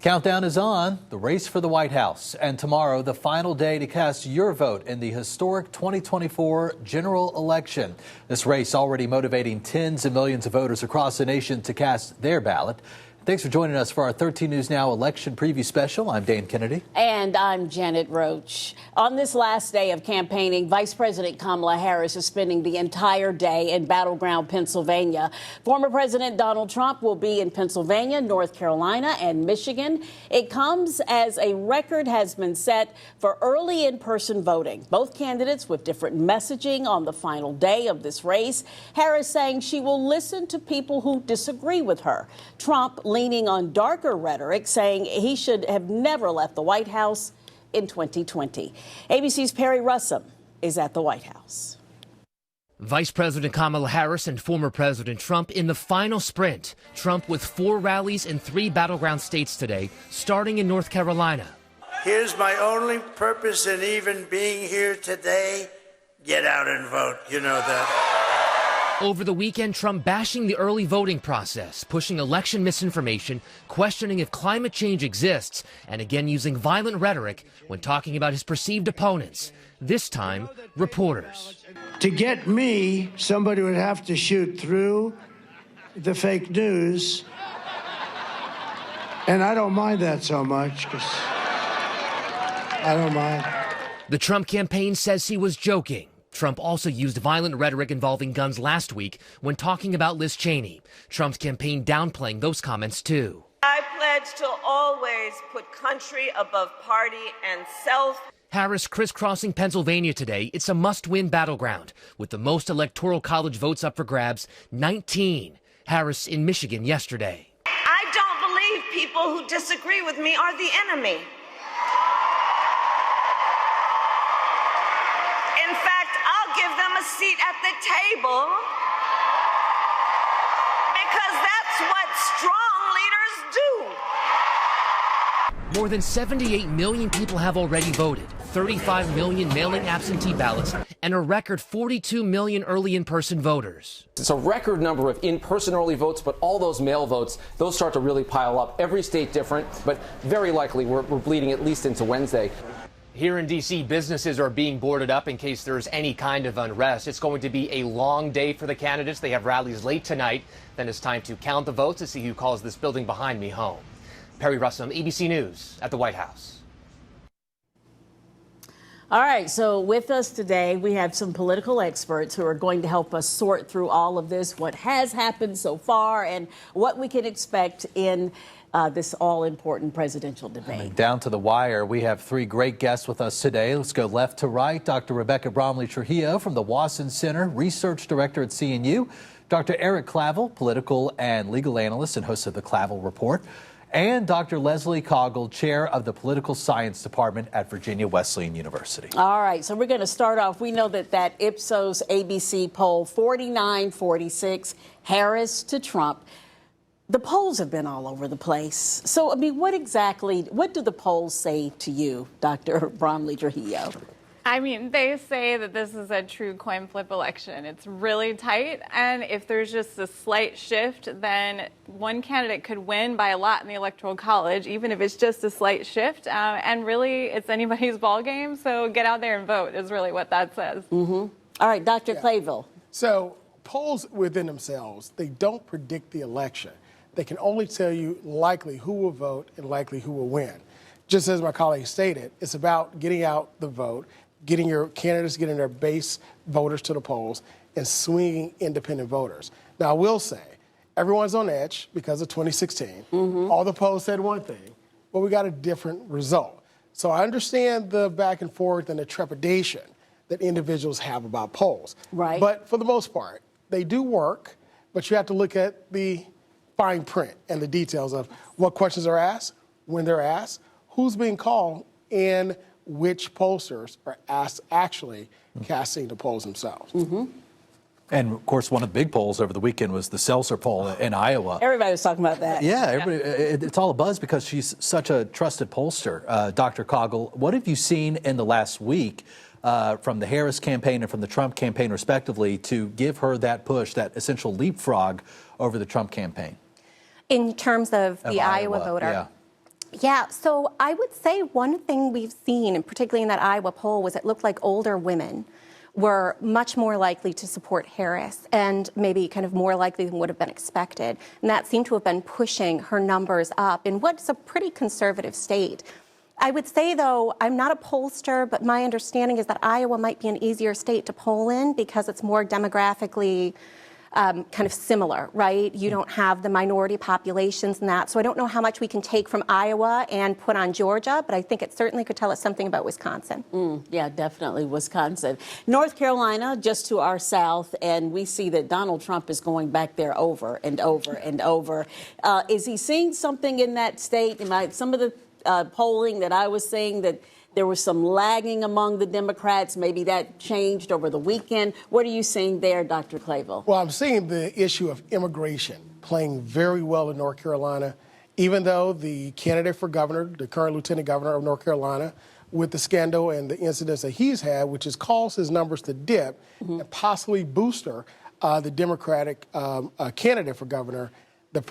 Countdown is on, the race for the White House, and tomorrow the final day to cast your vote in the historic 2024 general election. This race already motivating tens of millions of voters across the nation to cast their ballot. Thanks for joining us for our 13 News Now election preview special. I'm Dan Kennedy. And I'm Janet Roach. On this last day of campaigning, Vice President Kamala Harris is spending the entire day in battleground Pennsylvania. Former President Donald Trump will be in Pennsylvania, North Carolina, and Michigan. It comes as a record has been set for early in-person voting. Both candidates with different messaging on the final day of this race. Harris saying she will listen to people who disagree with her. Trump leaning on darker rhetoric, saying he should have never left the White House in 2020. ABC's Perry Russum is at the White House. Vice President Kamala Harris and former President Trump in the final sprint. Trump with 4 rallies in 3 battleground states today, starting in North Carolina. Here's my only purpose in even being here today. Get out and vote. You know that. Over the weekend, Trump bashing the early voting process, pushing election misinformation, questioning if climate change exists, and again using violent rhetoric when talking about his perceived opponents. This time, reporters. To get me, somebody would have to shoot through the fake news. And I don't mind that so much, because I don't mind. The Trump campaign says he was joking. Trump also used violent rhetoric involving guns last week when talking about Liz Cheney. Trump's campaign downplaying those comments, too. I pledge to always put country above party and self. Harris crisscrossing Pennsylvania today. It's a must-win battleground, with the most electoral college votes up for grabs, 19. Harris in Michigan yesterday. I don't believe people who disagree with me are the enemy. In fact, I'll give them a seat at the table because that's what strong leaders do. More than 78 million people have already voted, 35 million mailing absentee ballots, and a record 42 million early in-person voters. It's a record number of in-person early votes, but all those mail votes, those start to really pile up. Every state different, but very likely we're bleeding at least into Wednesday. Here in D.C., businesses are being boarded up in case there's any kind of unrest. It's going to be a long day for the candidates. They have rallies late tonight. Then it's time to count the votes to see who calls this building behind me home. Perry Russum, ABC News at the White House. All right, so with us today, we have some political experts who are going to help us sort through all of this, what has happened so far, and what we can expect in this all-important presidential debate. Down to the wire, we have 3 great guests with us today. Let's go left to right. Dr. Rebecca Bromley-Trujillo from the Wasson Center, Research Director at CNU. Dr. Eric Clavel, political and legal analyst and host of the Clavel Report. And Dr. Leslie Coggle, chair of the Political Science Department at Virginia Wesleyan University. All right, so we're going to start off. We know that Ipsos ABC poll, 49-46, Harris to Trump. The polls have been all over the place. So, I mean, what do the polls say to you, Dr. Bromley-Trujillo? I mean, they say that this is a true coin flip election. It's really tight, and if there's just a slight shift, then one candidate could win by a lot in the Electoral College, even if it's just a slight shift. And really, it's anybody's ball game, so get out there and vote is really what that says. Mm-hmm. All right, Dr. Clavel. So polls within themselves, they don't predict the election. They can only tell you likely who will vote and likely who will win. Just as my colleague stated, it's about getting out the vote, getting your candidates, getting their base voters to the polls, and swinging independent voters. Now, I will say, everyone's on edge because of 2016. Mm-hmm. All the polls said one thing, but we got a different result. So I understand the back and forth and the trepidation that individuals have about polls. Right. But for the most part, they do work, but you have to look at the fine print and the details of what questions are asked, when they're asked, who's being called, and which pollsters are actually casting the polls themselves. Mm-hmm. And, of course, one of the big polls over the weekend was the Seltzer poll in Iowa. Everybody was talking about that. Yeah, everybody, it's all a buzz because she's such a trusted pollster. Dr. Coggle, what have you seen in the last week from the Harris campaign and from the Trump campaign, respectively, to give her that push, that essential leapfrog over the Trump campaign? In terms of the Iowa voter? Yeah. Yeah, so I would say one thing we've seen, and particularly in that Iowa poll, was it looked like older women were much more likely to support Harris and maybe kind of more likely than would have been expected. And that seemed to have been pushing her numbers up in what's a pretty conservative state. I would say, though, I'm not a pollster, but my understanding is that Iowa might be an easier state to poll in because it's more demographically kind of similar, right? You don't have the minority populations and that. So I don't know how much we can take from Iowa and put on Georgia, but I think it certainly could tell us something about Wisconsin. Yeah, definitely Wisconsin. North Carolina, just to our south, and we see that Donald Trump is going back there over and over and over. Is he seeing something in that state? Some of the polling that I was seeing that there was some lagging among the Democrats. Maybe that changed over the weekend. What are you seeing there, Dr. Clavel? Well, I'm seeing the issue of immigration playing very well in North Carolina, even though the candidate for governor, the current lieutenant governor of North Carolina, with the scandal and the incidents that he's had, which has caused his numbers to dip and possibly booster the Democratic candidate for governor. The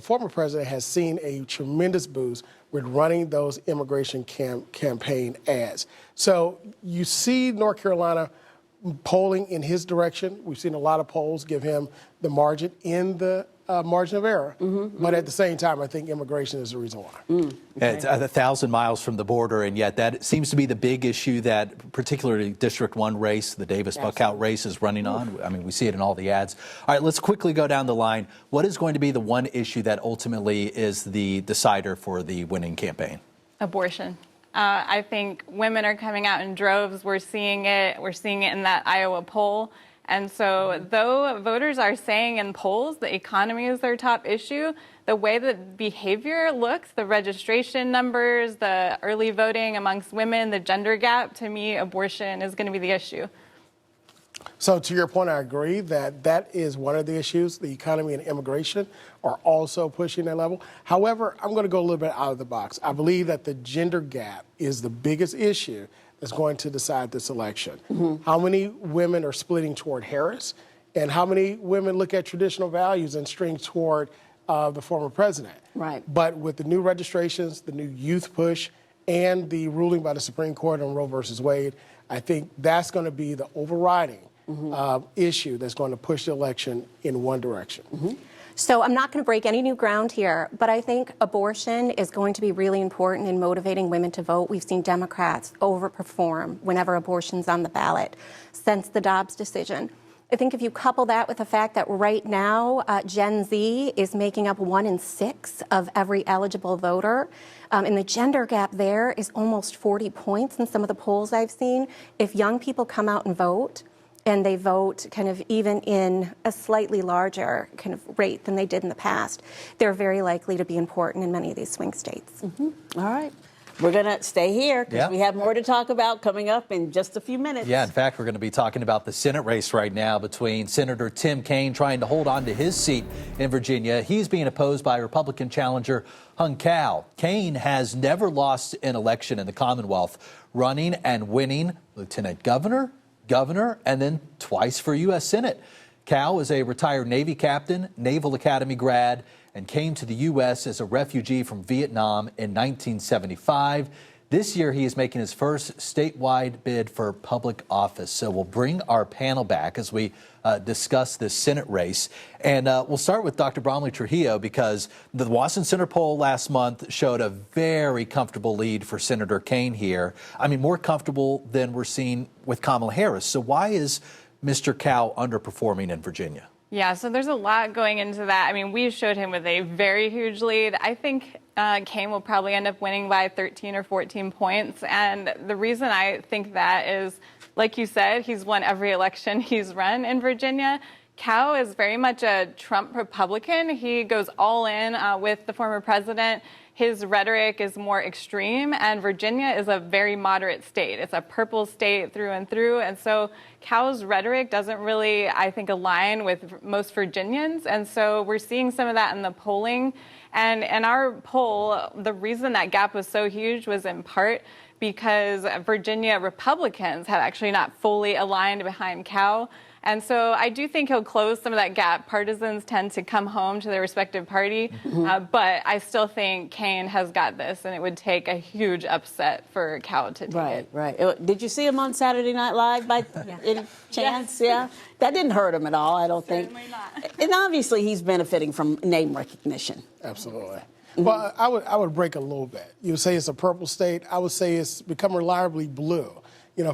former president, has seen a tremendous boost with running those immigration campaign ads. So you see North Carolina polling in his direction. We've seen a lot of polls give him the margin in the margin of error. But at the same time, I think immigration is the reason why. It's 1,000 miles from the border, and yet that seems to be the big issue that particularly District 1 race, the Davis-Buckout race, is running on. I mean, we see it in all the ads. All right, let's quickly go down the line. What is going to be the one issue that ultimately is the decider for the winning campaign? Abortion. I think women are coming out in droves. We're seeing it. We're seeing it in that Iowa poll. And so though voters are saying in polls the economy is their top issue, the way that behavior looks, the registration numbers, the early voting amongst women, the gender gap, to me, abortion is going to be the issue. So to your point, I agree that is one of the issues. The economy and immigration are also pushing that level. However, I'm going to go a little bit out of the box. I believe that the gender gap is the biggest issue that's going to decide this election. How many women are splitting toward Harris, and how many women look at traditional values and string toward the former president? Right. But with the new registrations, the new youth push, and the ruling by the Supreme Court on Roe versus Wade, I think that's going to be the overriding issue that's going to push the election in one direction. So I'm not going to break any new ground here, but I think abortion is going to be really important in motivating women to vote. We've seen Democrats overperform whenever abortion's on the ballot since the Dobbs decision. I think if you couple that with the fact that right now Gen Z is making up 1 in 6 of every eligible voter, and the gender gap there is almost 40 points in some of the polls I've seen. If young people come out and vote, and they vote kind of even in a slightly larger kind of rate than they did in the past, they're very likely to be important in many of these swing states. All right. We're going to stay here because we have more to talk about coming up in just a few minutes. Yeah, in fact, we're going to be talking about the Senate race right now between Senator Tim Kaine trying to hold on to his seat in Virginia. He's being opposed by Republican challenger Hung Cao. Kaine has never lost an election in the Commonwealth, running and winning lieutenant governor, and then twice for U.S. Senate. Cao is a retired Navy captain, Naval Academy grad, and came to the U.S. as a refugee from Vietnam in 1975. This year, he is making his first statewide bid for public office. So we'll bring our panel back as we discuss this Senate race. And we'll start with Dr. Bromley Trujillo, because the Washington Center poll last month showed a very comfortable lead for Senator Kaine here. I mean, more comfortable than we're seeing with Kamala Harris. So why is Mr. Cao underperforming in Virginia? Yeah, so there's a lot going into that. I mean, we showed him with a very huge lead. I think Kaine will probably end up winning by 13 or 14 points. And the reason I think that is, like you said, he's won every election he's run in Virginia. Cao is very much a Trump Republican. He goes all in with the former president. His rhetoric is more extreme, and Virginia is a very moderate state. It's a purple state through and through, and so Cao's rhetoric doesn't really, I think, align with most Virginians, and so we're seeing some of that in the polling. And in our poll, the reason that gap was so huge was in part because Virginia Republicans had actually not fully aligned behind Cao. And so I do think he'll close some of that gap. Partisans tend to come home to their respective party, but I still think Kaine has got this, and it would take a huge upset for Cal to take it. Right. Did you see him on Saturday Night Live by any chance? Yeah. That didn't hurt him at all, I don't think. Certainly not. And obviously he's benefiting from name recognition. Absolutely. Well, I would break a little bit. You would say it's a purple state. I would say it's become reliably blue,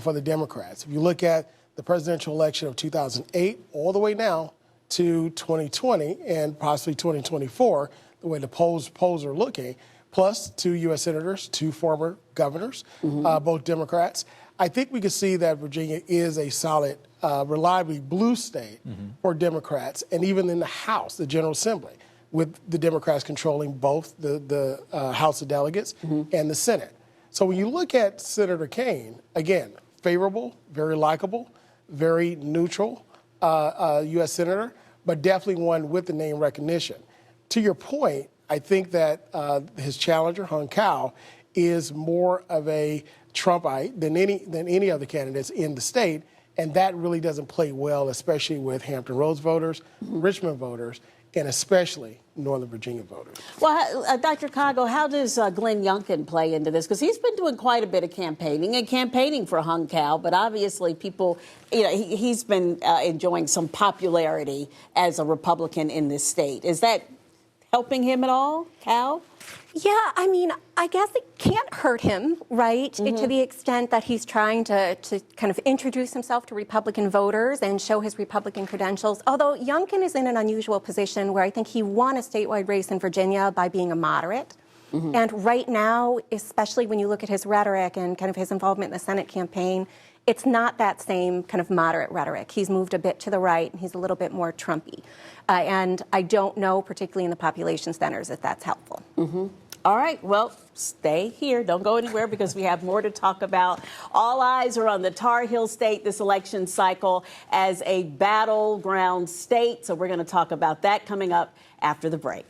for the Democrats. If you look at the presidential election of 2008 all the way now to 2020 and possibly 2024, the way the polls are looking, plus 2 U.S. senators, 2 former governors, both Democrats, I think we can see that Virginia is a solid, reliably blue state for Democrats, and even in the House, the General Assembly, with the Democrats controlling both the House of Delegates and the Senate. So when you look at Senator Kaine, again, favorable, very likable, very neutral U.S. senator, but definitely one with the name recognition. To your point, I think that his challenger, Hung Cao, is more of a Trumpite than any other candidates in the state, and that really doesn't play well, especially with Hampton Roads voters, Richmond voters, and especially Northern Virginia voters. Well, Dr. Kago, how does Glenn Youngkin play into this? Because he's been doing quite a bit of campaigning for Hung Cao, but obviously people, he's been enjoying some popularity as a Republican in this state. Is that helping him at all, Cal? Yeah, I mean, I guess it can't hurt him, right, to the extent that he's trying to kind of introduce himself to Republican voters and show his Republican credentials. Although Youngkin is in an unusual position where I think he won a statewide race in Virginia by being a moderate. And right now, especially when you look at his rhetoric and kind of his involvement in the Senate campaign, it's not that same kind of moderate rhetoric. He's moved a bit to the right, and he's a little bit more Trumpy. And I don't know, particularly in the population centers, if that's helpful. All right, well, stay here. Don't go anywhere because we have more to talk about. All eyes are on the Tar Heel State this election cycle as a battleground state. So we're going to talk about that coming up after the break.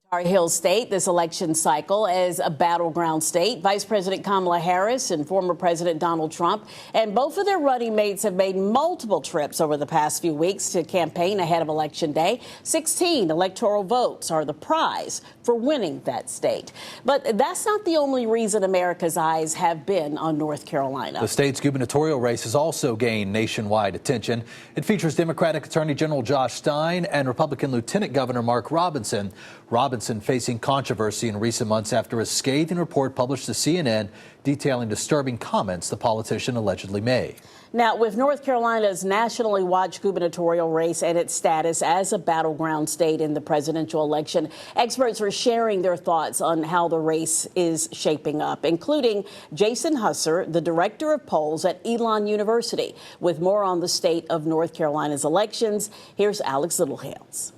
Tar Heel State this election cycle as a battleground state. Vice President Kamala Harris and former President Donald Trump and both of their running mates have made multiple trips over the past few weeks to campaign ahead of Election Day. 16 electoral votes are the prize for winning that state. But that's not the only reason America's eyes have been on North Carolina. The state's gubernatorial race has also gained nationwide attention. It features Democratic Attorney General Josh Stein and Republican Lieutenant Governor Mark Robinson. Robinson facing controversy in recent months after a scathing report published to CNN detailing disturbing comments the politician allegedly made. Now, with North Carolina's nationally watched gubernatorial race and its status as a battleground state in the presidential election, experts are sharing their thoughts on how the race is shaping up, including Jason Husser, the director of polls at Elon University. With more on the state of North Carolina's elections, here's Alex Littlehales.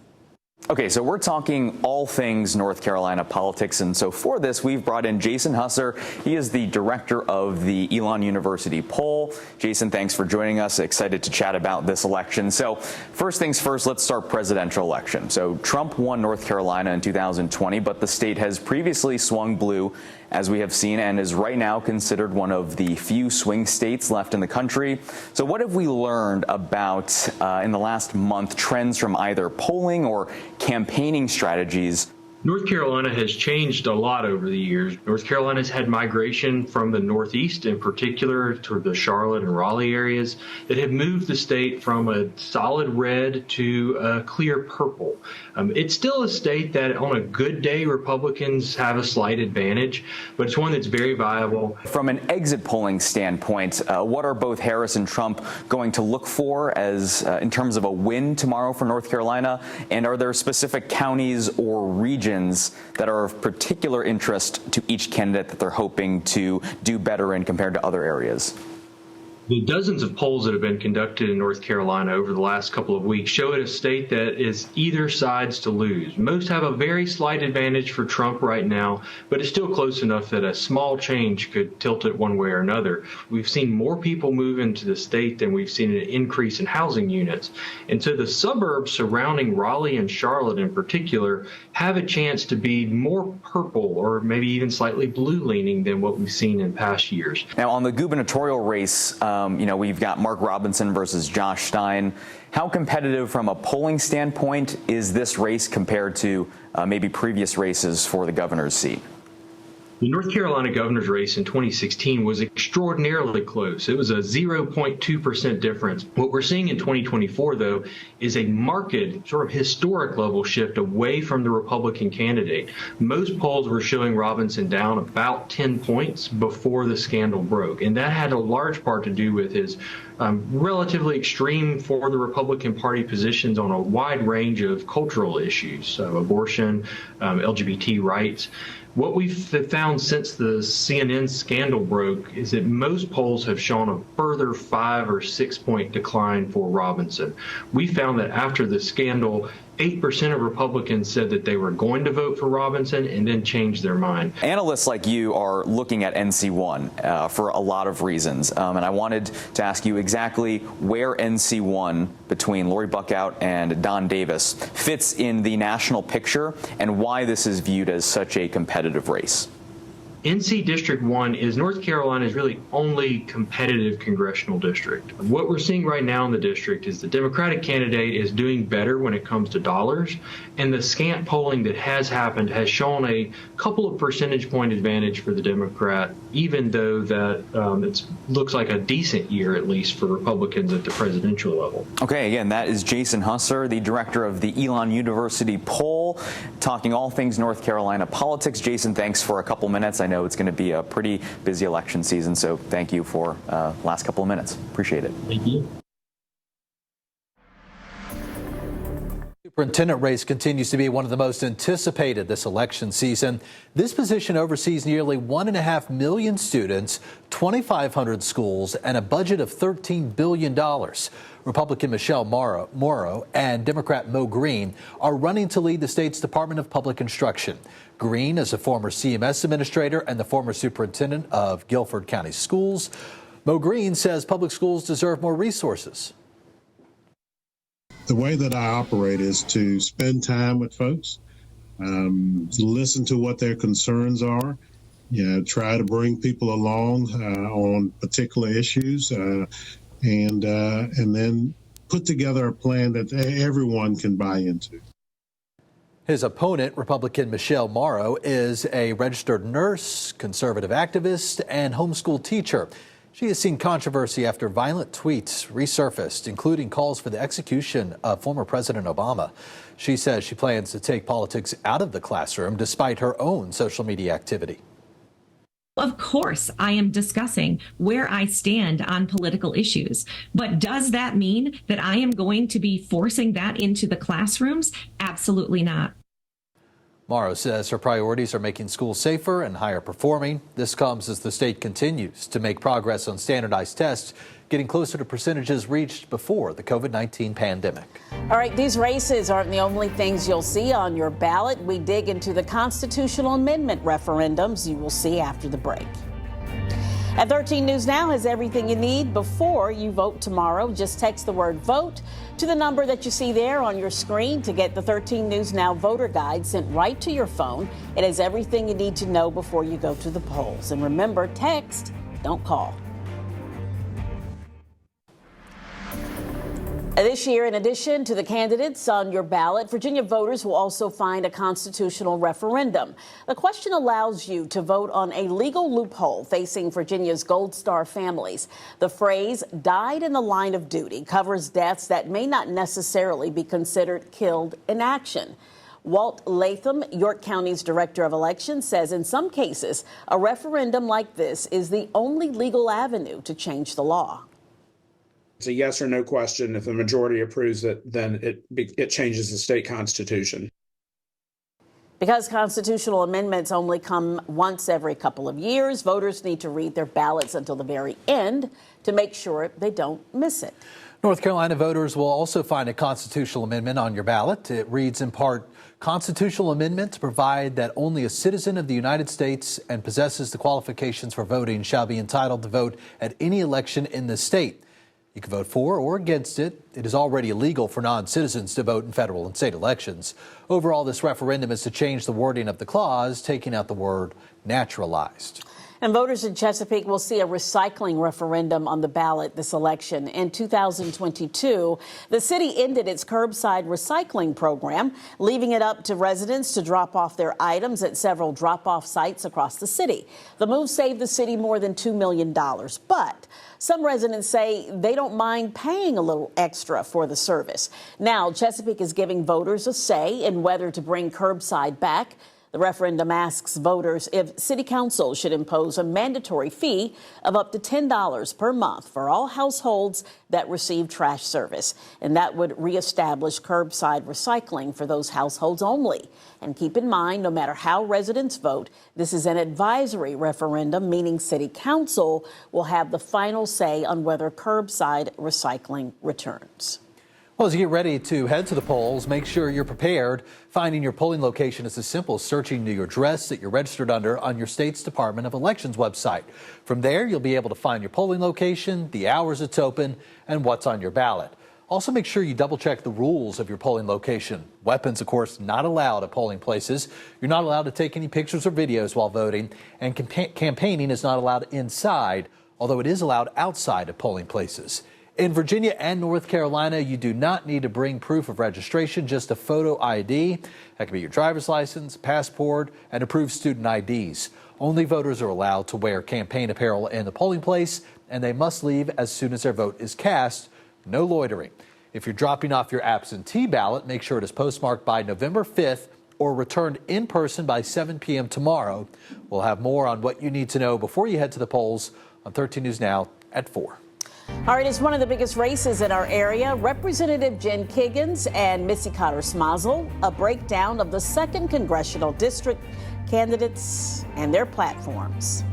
Okay, so we're talking all things North Carolina politics, and so for this, we've brought in Jason Husser. He is the director of the Elon University poll. Jason, thanks for joining us. Excited to chat about this election. So first things first, let's start presidential election. So Trump won North Carolina in 2020, but the state has previously swung blue, as we have seen, and is right now considered one of the few swing states left in the country. So what have we learned about, in the last month, trends from either polling or campaigning strategies? North Carolina has changed a lot over the years. North Carolina's had migration from the Northeast, in particular to the Charlotte and Raleigh areas, that have moved the state from a solid red to a clear purple. It's still a state that on a good day, Republicans have a slight advantage, but it's one that's very viable. From an exit polling standpoint, what are both Harris and Trump going to look for as in terms of a win tomorrow for North Carolina? And are there specific counties or regions that are of particular interest to each candidate that they're hoping to do better in compared to other areas? The dozens of polls that have been conducted in North Carolina over the last couple of weeks show it a state that is either side's to lose. Most have a very slight advantage for Trump right now, but it's still close enough that a small change could tilt it one way or another. We've seen more people move into the state than we've seen an increase in housing units. And so the suburbs surrounding Raleigh and Charlotte in particular have a chance to be more purple or maybe even slightly blue leaning than what we've seen in past years. Now, on the gubernatorial race, we've got Mark Robinson versus Josh Stein. How competitive from a polling standpoint is this race compared to maybe previous races for the governor's seat? The North Carolina governor's race in 2016 was extraordinarily close. It was a 0.2% difference. What we're seeing in 2024, though, is a marked, sort of historic level shift away from the Republican candidate. Most polls were showing Robinson down about 10 points before the scandal broke, and that had a large part to do with his relatively extreme for the Republican Party positions on a wide range of cultural issues, so abortion, LGBT rights. What we've found since the CNN scandal broke is that most polls have shown a further 5 or 6 point decline for Robinson. We found that after the scandal, 8% of Republicans said that they were going to vote for Robinson and then changed their mind. Analysts like you are looking at NC1 for a lot of reasons. And I wanted to ask you exactly where NC1 between Lori Buckout and Don Davis fits in the national picture and why this is viewed as such a competitive race. NC District 1 is North Carolina's really only competitive congressional district. What we're seeing right now in the district is the Democratic candidate is doing better when it comes to dollars, and the scant polling that has happened has shown a couple of percentage point advantage for the Democrat, even though that it looks like a decent year, at least for Republicans at the presidential level. Okay, again, that is Jason Husser, the director of the Elon University poll, talking all things North Carolina politics. Jason, thanks for a couple minutes. I know it's going to be a pretty busy election season, so thank you for last couple of minutes. Appreciate it. Thank you. Superintendent race continues to be one of the most anticipated this election season. This position oversees nearly 1.5 million students, 2,500 schools, and a budget of $13 billion. Republican Michelle Morrow and Democrat Mo Green are running to lead the state's Department of Public Instruction. Green is a former CMS administrator and the former superintendent of Guilford County Schools. Mo Green says public schools deserve more resources. The way that I operate is to spend time with folks, listen to what their concerns are, try to bring people along on particular issues, and then put together a plan that everyone can buy into. His opponent, Republican Michelle Morrow, is a registered nurse, conservative activist, and homeschool teacher. She has seen controversy after violent tweets resurfaced, including calls for the execution of former President Obama. She says she plans to take politics out of the classroom despite her own social media activity. Of course, I am discussing where I stand on political issues. But does that mean that I am going to be forcing that into the classrooms? Absolutely not. Morrow says her priorities are making schools safer and higher performing. This comes as the state continues to make progress on standardized tests, getting closer to percentages reached before the COVID-19 pandemic. All right, these races aren't the only things you'll see on your ballot. We dig into the constitutional amendment referendums you will see after the break. At 13 News Now has everything you need before you vote tomorrow. Just text the word VOTE to the number that you see there on your screen to get the 13 News Now voter guide sent right to your phone. It has everything you need to know before you go to the polls. And remember, text, don't call. This year, in addition to the candidates on your ballot, Virginia voters will also find a constitutional referendum. The question allows you to vote on a legal loophole facing Virginia's Gold Star families. The phrase "died in the line of duty" covers deaths that may not necessarily be considered killed in action. Walt Latham, York County's Director of Elections, says in some cases, a referendum like this is the only legal avenue to change the law. It's a yes or no question. If the majority approves it, then it changes the state constitution. Because constitutional amendments only come once every couple of years, voters need to read their ballots until the very end to to make sure they don't miss it. North Carolina voters will also find a constitutional amendment on your ballot. It reads in part, constitutional amendment to provide that only a citizen of the United States and possesses the qualifications for voting shall be entitled to vote at any election in the state. You can vote for or against it. It is already illegal for non-citizens to vote in federal and state elections. Overall, this referendum is to change the wording of the clause, taking out the word naturalized. And voters in Chesapeake will see a recycling referendum on the ballot this election. In 2022, the city ended its curbside recycling program, leaving it up to residents to drop off their items at several drop-off sites across the city. The move saved the city more than $2 million. But some residents say they don't mind paying a little extra for the service. Now, Chesapeake is giving voters a say in whether to bring curbside back. The referendum asks voters if City Council should impose a mandatory fee of up to $10 per month for all households that receive trash service. And that would reestablish curbside recycling for those households only. And keep in mind, no matter how residents vote, this is an advisory referendum, meaning City Council will have the final say on whether curbside recycling returns. Well, as you get ready to head to the polls, make sure you're prepared. Finding your polling location is as simple as searching your address that you're registered under on your state's Department of Elections website. From there, you'll be able to find your polling location, the hours it's open, and what's on your ballot. Also, make sure you double-check the rules of your polling location. Weapons, of course, not allowed at polling places. You're not allowed to take any pictures or videos while voting, and campaigning is not allowed inside, although it is allowed outside of polling places. In Virginia and North Carolina, you do not need to bring proof of registration, just a photo ID. That can be your driver's license, passport, and approved student IDs. Only voters are allowed to wear campaign apparel in the polling place, and they must leave as soon as their vote is cast. No loitering. If you're dropping off your absentee ballot, make sure it is postmarked by November 5th or returned in person by 7 p.m. tomorrow. We'll have more on what you need to know before you head to the polls on 13 News Now at 4. All right, it's one of the biggest races in our area. Representative Jen Kiggins and Missy Cotter-Smazel, a breakdown of the 2nd Congressional District candidates and their platforms.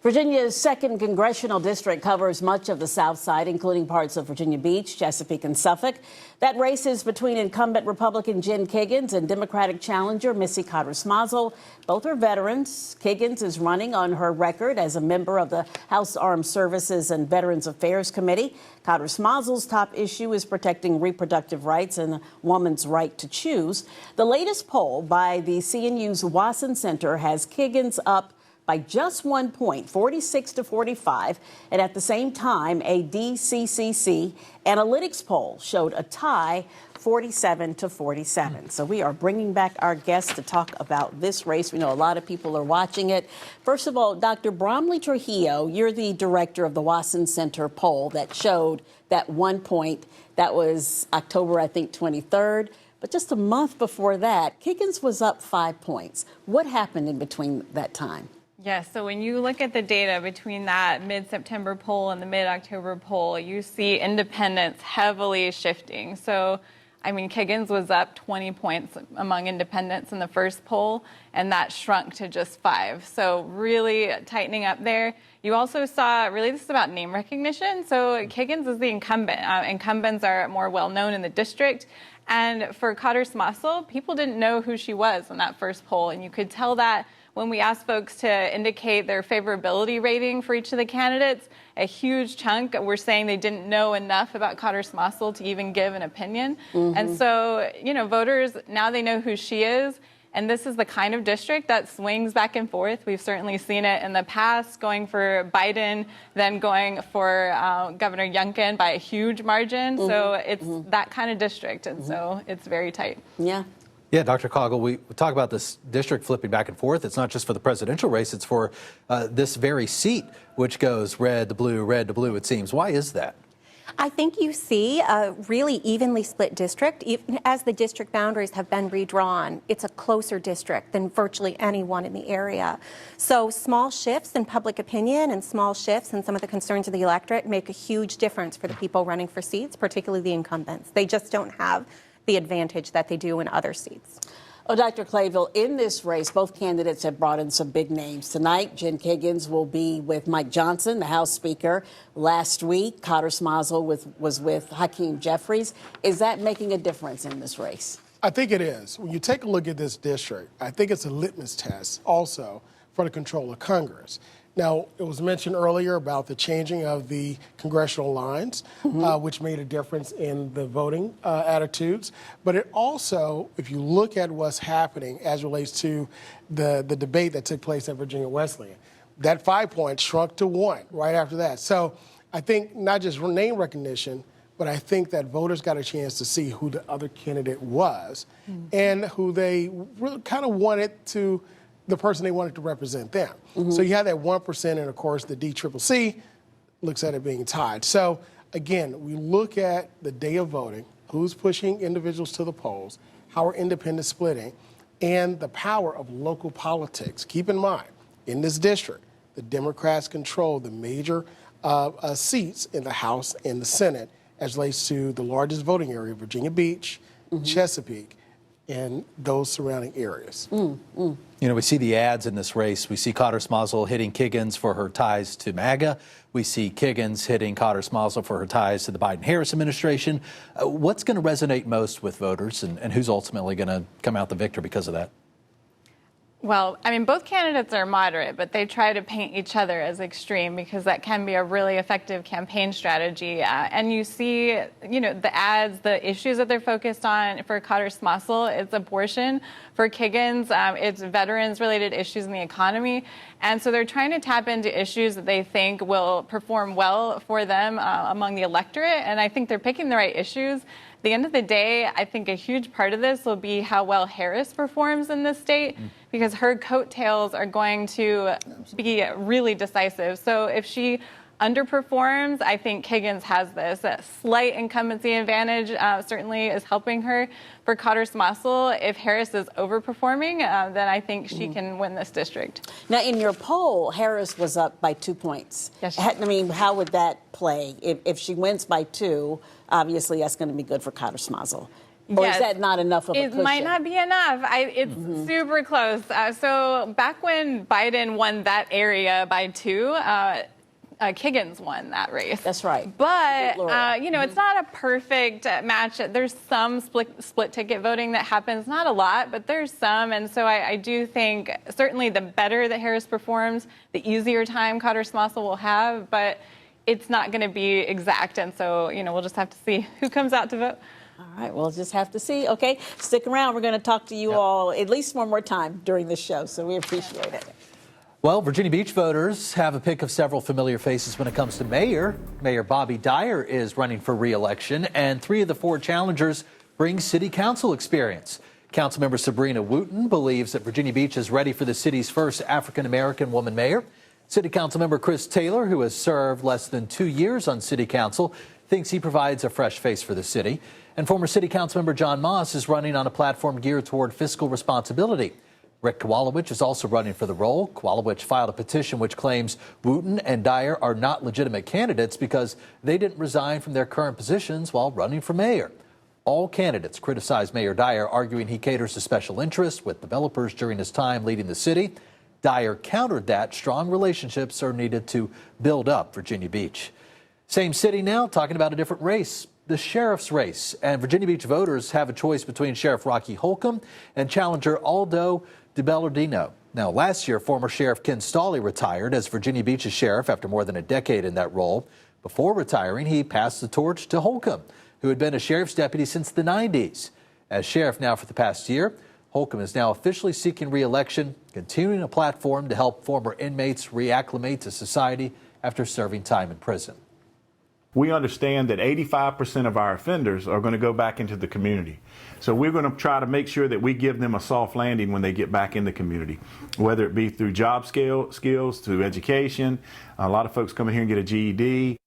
Virginia's 2nd Congressional District covers much of the South Side, including parts of Virginia Beach, Chesapeake, and Suffolk. That race is between incumbent Republican Jen Kiggins and Democratic challenger Missy Cotter-Smazel. Both are veterans. Kiggins is running on her record as a member of the House Armed Services and Veterans Affairs Committee. Cotter-Smazel's top issue is protecting reproductive rights and a woman's right to choose. The latest poll by the CNU's Wasson Center has Kiggins up by just 1 point, 46 to 45. And at the same time, a DCCC analytics poll showed a tie, 47 to 47. So we are bringing back our guests to talk about this race. We know a lot of people are watching it. First of all, Dr. Bromley Trujillo, you're the director of the Wasson Center poll that showed that 1 point. That was October, I think, 23rd. But just a month before that, Kiggins was up 5 points. What happened in between that time? Yes, so when you look at the data between that mid-September poll and the mid-October poll, you see independents heavily shifting. So, I mean, Kiggins was up 20 points among independents in the first poll, and that shrunk to just 5. So really tightening up there. You also saw, really, this is about name recognition. So Kiggins is the incumbent. Incumbents are more well-known in the district. And for Cotter-Smazel, people didn't know who she was in that first poll, and you could tell that when we asked folks to indicate their favorability rating for each of the candidates. A huge chunk were saying they didn't know enough about Cotter-Smazel to even give an opinion. Mm-hmm. And so, you know, voters, now they know who she is. And this is the kind of district that swings back and forth. We've certainly seen it in the past, going for Biden, then going for Governor Youngkin by a huge margin. Mm-hmm. So it's that kind of district. And so it's very tight. Yeah. Yeah, Dr. Coggle, we talk about this district flipping back and forth. It's not just for the presidential race, it's for this very seat, which goes red to blue, it seems. Why is that? I think you see a really evenly split district. Even as the district boundaries have been redrawn, it's a closer district than virtually anyone in the area. So small shifts in public opinion and small shifts in some of the concerns of the electorate make a huge difference for the people running for seats, particularly the incumbents. They just don't have the advantage that they do in other seats. Oh, Dr. Clayville, in this race, both candidates have brought in some big names. Tonight, Jen Kiggans will be with Mike Johnson, the House Speaker. Last week, Cotter Smazel was with Hakeem Jeffries. Is that making a difference in this race? I think it is. When you take a look at this district, I think it's a litmus test also for the control of Congress. Now, it was mentioned earlier about the changing of the congressional lines, which made a difference in the voting attitudes. But it also, if you look at what's happening as relates to the debate that took place at Virginia Wesleyan, that 5 points shrunk to 1 right after that. So I think not just name recognition, but I think that voters got a chance to see who the other candidate was and who they really kind of wanted to, the person they wanted to represent them. So you have that 1%, and of course the DCCC looks at it being tied. So again, we look at the day of voting, who's pushing individuals to the polls, how are independents splitting, and the power of local politics. Keep in mind, in this district, the Democrats control the major seats in the House and the Senate as relates to the largest voting area, Virginia Beach, Chesapeake, and those surrounding areas. You know, we see the ads in this race. We see Cotter Smazel hitting Kiggans for her ties to MAGA. We see Kiggans hitting Cotter Smazel for her ties to the Biden-Harris administration. What's going to resonate most with voters, and who's ultimately going to come out the victor because of that? Well, I mean, both candidates are moderate, but they try to paint each other as extreme because that can be a really effective campaign strategy. And you see, you know, the ads, the issues that they're focused on for Cotter Smazel, it's abortion. For Kiggans, it's veterans-related issues in the economy. And so they're trying to tap into issues that they think will perform well for them among the electorate. And I think they're picking the right issues. At the end of the day, I think a huge part of this will be how well Harris performs in this state, because her coattails are going to be really decisive. So if she underperforms, I think Kiggans has this. A slight incumbency advantage certainly is helping her. For Cotter Smazel, if Harris is overperforming, then I think she can win this district. Now, in your poll, Harris was up by 2 points. Yes. I mean, how would that play? If she wins by 2, obviously that's going to be good for Cotter Smazel. Or is that not enough of a cushion? It might not be enough. It's super close. So back when Biden won that area by 2, Kiggans won that race. That's right. But, you know, it's not a perfect match. There's some split ticket voting that happens. Not a lot, but there's some. And so I do think certainly the better that Harris performs, the easier time Cotter Smazel will have. But it's not going to be exact. And so, you know, we'll just have to see who comes out to vote. All right, we'll just have to see. Okay, stick around. We're going to talk to you all at least one more time during this show, so we appreciate it. Well, Virginia Beach voters have a pick of several familiar faces when it comes to mayor. Mayor Bobby Dyer is running for re-election, and 3 of the 4 challengers bring city council experience. Councilmember Sabrina Wooten believes that Virginia Beach is ready for the city's first African-American woman mayor. City Councilmember Chris Taylor, who has served less than 2 years on city council, thinks he provides a fresh face for the city. And former City Councilmember John Moss is running on a platform geared toward fiscal responsibility. Rick Kowalewicz is also running for the role. Kowalewicz filed a petition which claims Wooten and Dyer are not legitimate candidates because they didn't resign from their current positions while running for mayor. All candidates criticize Mayor Dyer, arguing he caters to special interests with developers during his time leading the city. Dyer countered that strong relationships are needed to build up Virginia Beach. Same city now, talking about a different race. The sheriff's race, and Virginia Beach voters have a choice between Sheriff Rocky Holcomb and challenger Aldo DiBellardino. Now, last year, former Sheriff Ken Stawley retired as Virginia Beach's sheriff after more than a decade in that role. Before retiring, he passed the torch to Holcomb, who had been a sheriff's deputy since the 90s. As sheriff now for the past year, Holcomb is now officially seeking re-election, continuing a platform to help former inmates reacclimate to society after serving time in prison. We understand that 85% of our offenders are going to go back into the community. So we're going to try to make sure that we give them a soft landing when they get back in the community, whether it be through job skills, through education. A lot of folks come in here and get a GED.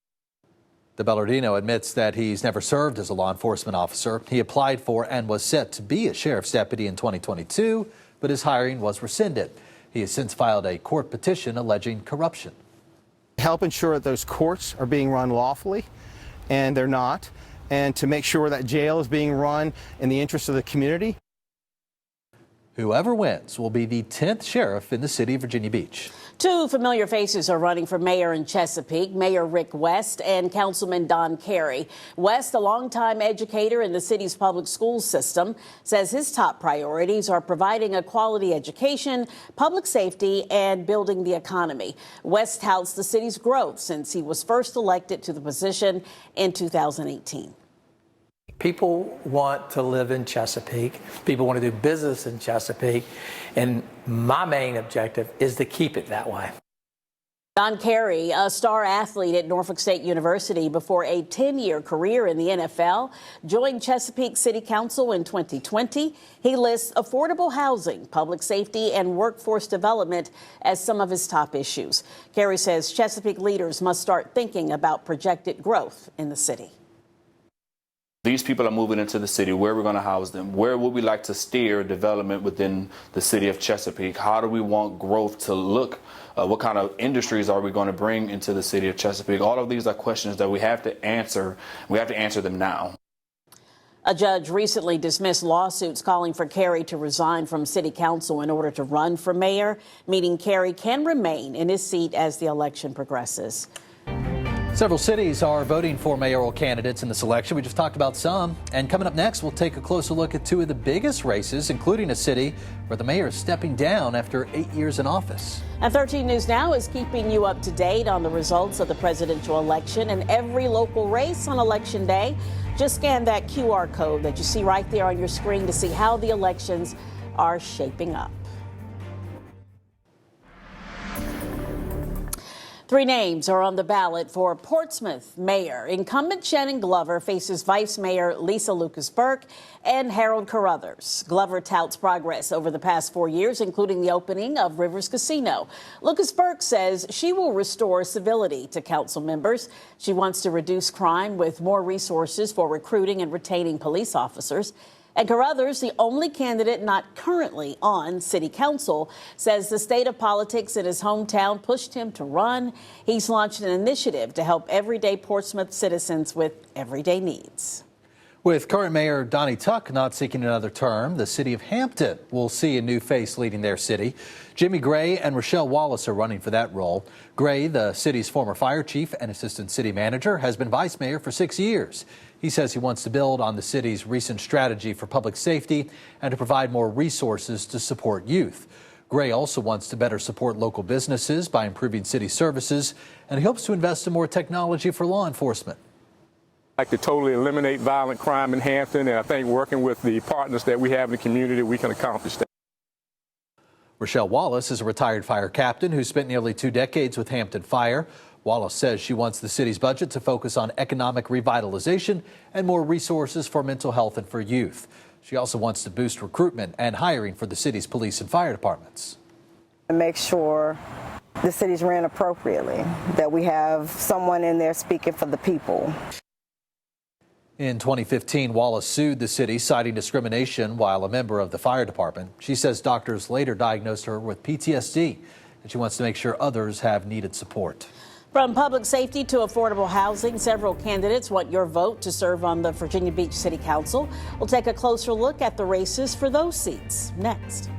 DiBellardino admits that he's never served as a law enforcement officer. He applied for and was set to be a sheriff's deputy in 2022, but his hiring was rescinded. He has since filed a court petition alleging corruption. Help ensure that those courts are being run lawfully, and they're not, and to make sure that jail is being run in the interest of the community. Whoever wins will be the 10th sheriff in the city of Virginia Beach. Two familiar faces are running for mayor in Chesapeake, Mayor Rick West and Councilman Don Carey. West, a longtime educator in the city's public school system, says his top priorities are providing a quality education, public safety, and building the economy. West touts the city's growth since he was first elected to the position in 2018. People want to live in Chesapeake. People want to do business in Chesapeake. And my main objective is to keep it that way. Don Carey, a star athlete at Norfolk State University before a 10-year career in the NFL, joined Chesapeake City Council in 2020. He lists affordable housing, public safety, and workforce development as some of his top issues. Carey says Chesapeake leaders must start thinking about projected growth in the city. These people are moving into the city. Where are we going to house them? Where would we like to steer development within the city of Chesapeake? How do we want growth to look? What kind of industries are we going to bring into the city of Chesapeake? All of these are questions that we have to answer. We have to answer them now. A judge recently dismissed lawsuits calling for Carey to resign from city council in order to run for mayor, meaning Carey can remain in his seat as the election progresses. Several cities are voting for mayoral candidates in this election. We just talked about some. And coming up next, we'll take a closer look at two of the biggest races, including a city where the mayor is stepping down after 8 years in office. And 13 News Now is keeping you up to date on the results of the presidential election and every local race on Election Day. Just scan that QR code that you see right there on your screen to see how the elections are shaping up. Three names are on the ballot for Portsmouth mayor. Incumbent Shannon Glover faces Vice Mayor Lisa Lucas-Burke and Harold Carruthers. Glover touts progress over the past 4 years, including the opening of Rivers Casino. Lucas-Burke says she will restore civility to council members. She wants to reduce crime with more resources for recruiting and retaining police officers. And Carruthers, the only candidate not currently on city council, says the state of politics in his hometown pushed him to run. He's launched an initiative to help everyday Portsmouth citizens with everyday needs. With current Mayor Donnie Tuck not seeking another term, the city of Hampton will see a new face leading their city. Jimmy Gray and Rochelle Wallace are running for that role. Gray, the city's former fire chief and assistant city manager, has been vice mayor for 6 years. He says he wants to build on the city's recent strategy for public safety and to provide more resources to support youth. Gray also wants to better support local businesses by improving city services, and he hopes to invest in more technology for law enforcement. I'd like to totally eliminate violent crime in Hampton, and I think working with the partners that we have in the community, we can accomplish that. Rochelle Wallace is a retired fire captain who spent nearly 2 decades with Hampton Fire. Wallace says she wants the city's budget to focus on economic revitalization and more resources for mental health and for youth. She also wants to boost recruitment and hiring for the city's police and fire departments. And make sure the city's ran appropriately, that we have someone in there speaking for the people. In 2015, Wallace sued the city, citing discrimination while a member of the fire department. She says doctors later diagnosed her with PTSD, and she wants to make sure others have needed support. From public safety to affordable housing, several candidates want your vote to serve on the Virginia Beach City Council. We'll take a closer look at the races for those seats next.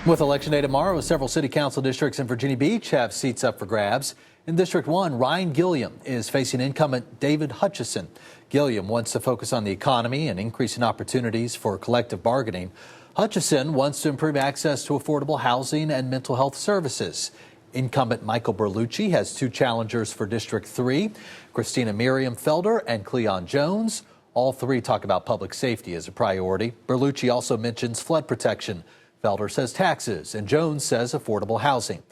With Election Day tomorrow, several city council districts in Virginia Beach have seats up for grabs. In District 1, Ryan Gilliam is facing incumbent David Hutchison. Gilliam wants to focus on the economy and increasing opportunities for collective bargaining. Hutchison wants to improve access to affordable housing and mental health services. Incumbent Michael Berlucci has two challengers for District 3, Christina Miriam Felder and Cleon Jones. All three talk about public safety as a priority. Berlucci also mentions flood protection. Felder says taxes, and Jones says affordable housing.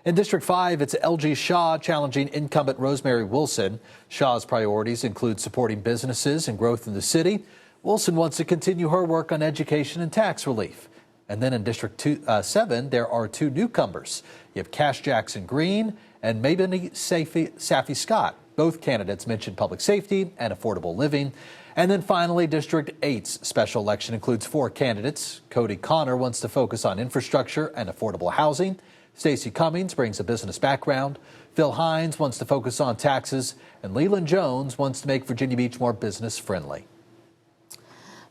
In District 5, it's LG Shaw challenging incumbent Rosemary Wilson. Shaw's priorities include supporting businesses and growth in the city. Wilson wants to continue her work on education and tax relief. And then in District 7, there are two newcomers. You have Cash Jackson Green and Mabini Safi Scott. Both candidates mentioned public safety and affordable living. And then finally, District 8's special election includes 4 candidates. Cody Connor wants to focus on infrastructure and affordable housing. Stacey Cummings brings a business background. Phil Hines wants to focus on taxes. And Leland Jones wants to make Virginia Beach more business friendly.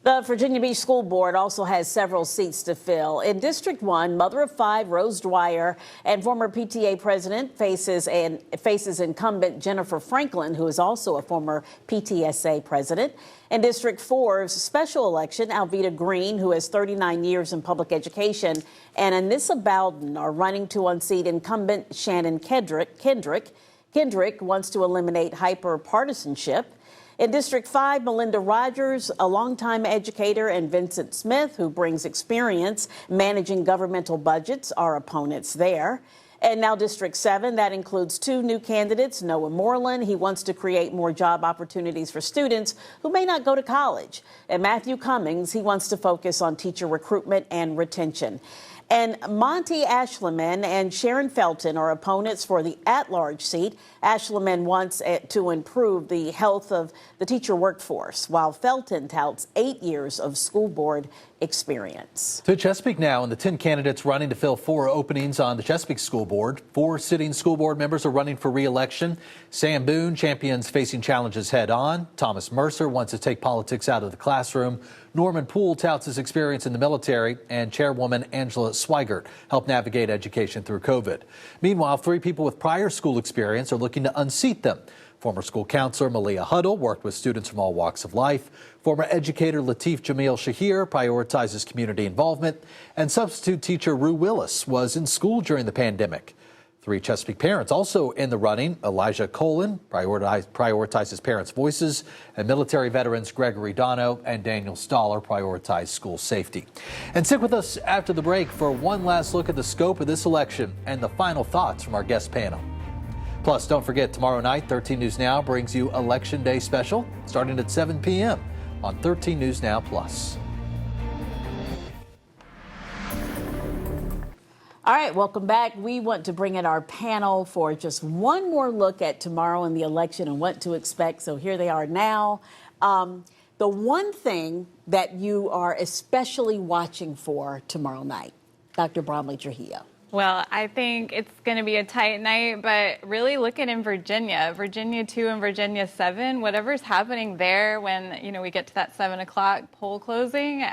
The Virginia Beach School Board also has several seats to fill. In District 1, mother of 5 Rose Dwyer and former PTA president faces incumbent Jennifer Franklin, who is also a former PTSA president. In District 4's special election, Alveda Green, who has 39 years in public education, and Anissa Bowden are running to unseat incumbent Shannon Kendrick. Kendrick wants to eliminate hyper-partisanship. In District 5, Melinda Rogers, a longtime educator, and Vincent Smith, who brings experience managing governmental budgets, are opponents there. And now District 7, that includes 2 new candidates. Noah Moreland, he wants to create more job opportunities for students who may not go to college. And Matthew Cummings, he wants to focus on teacher recruitment and retention. And Monty Ashleman and Sharon Felton are opponents for the at-large seat. Ashleman wants to improve the health of the teacher workforce, while Felton touts 8 years of school board experience. To Chesapeake now, and the 10 candidates running to fill 4 openings on the Chesapeake School Board. 4 sitting school board members are running for re-election. Sam Boone champions facing challenges head on. Thomas Mercer wants to take politics out of the classroom. Norman Poole touts his experience in the military, and Chairwoman Angela Swigert helped navigate education through COVID. Meanwhile, 3 people with prior school experience are looking to unseat them. Former school counselor Malia Huddle worked with students from all walks of life. Former educator Latif Jamil Shahir prioritizes community involvement. And substitute teacher Rue Willis was in school during the pandemic. 3 Chesapeake parents also in the running. Elijah Colin prioritizes parents' voices, and military veterans Gregory Dono and Daniel Stoller prioritize school safety. And stick with us after the break for one last look at the scope of this election and the final thoughts from our guest panel. Plus, don't forget, tomorrow night, 13 News Now brings you Election Day special starting at 7 p.m. on 13 News Now Plus. All right, welcome back. We want to bring in our panel for just one more look at tomorrow in the election and what to expect. So here they are now. The one thing that you are especially watching for tomorrow night, Dr. Bromley Trujillo. Well, I think it's going to be a tight night, but really looking in Virginia 2 and Virginia 7, whatever's happening there when, we get to that 7 o'clock poll closing,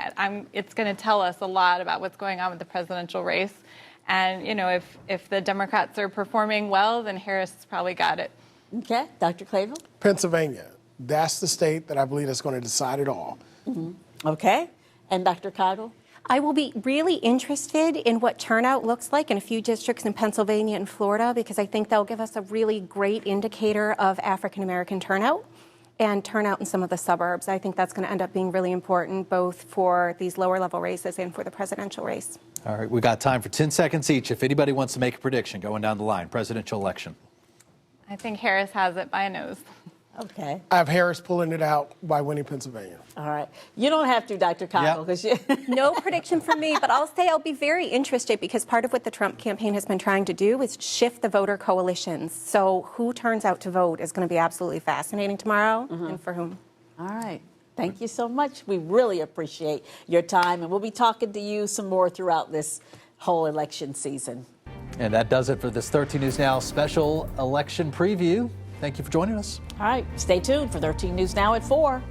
it's going to tell us a lot about what's going on with the presidential race. And, if the Democrats are performing well, then Harris has probably got it. Okay. Dr. Clavel? Pennsylvania. That's the state that I believe is going to decide it all. Mm-hmm. Okay. And Dr. Coggle? I will be really interested in what turnout looks like in a few districts in Pennsylvania and Florida, because I think they'll give us a really great indicator of African-American turnout and turnout in some of the suburbs. I think that's going to end up being really important, both for these lower-level races and for the presidential race. All right, we got time for 10 seconds each. If anybody wants to make a prediction going down the line, presidential election. I think Harris has it by a nose. Okay. I have Harris pulling it out by winning Pennsylvania. All right. You don't have to, Dr. Coggle, because No prediction from me, but I'll say I'll be very interested, because part of what the Trump campaign has been trying to do is shift the voter coalitions. So who turns out to vote is going to be absolutely fascinating tomorrow, and for whom. All right. Thank you so much. We really appreciate your time, and we'll be talking to you some more throughout this whole election season. And that does it for this 13 News Now special election preview. Thank you for joining us. All right. Stay tuned for 13 News Now at 4.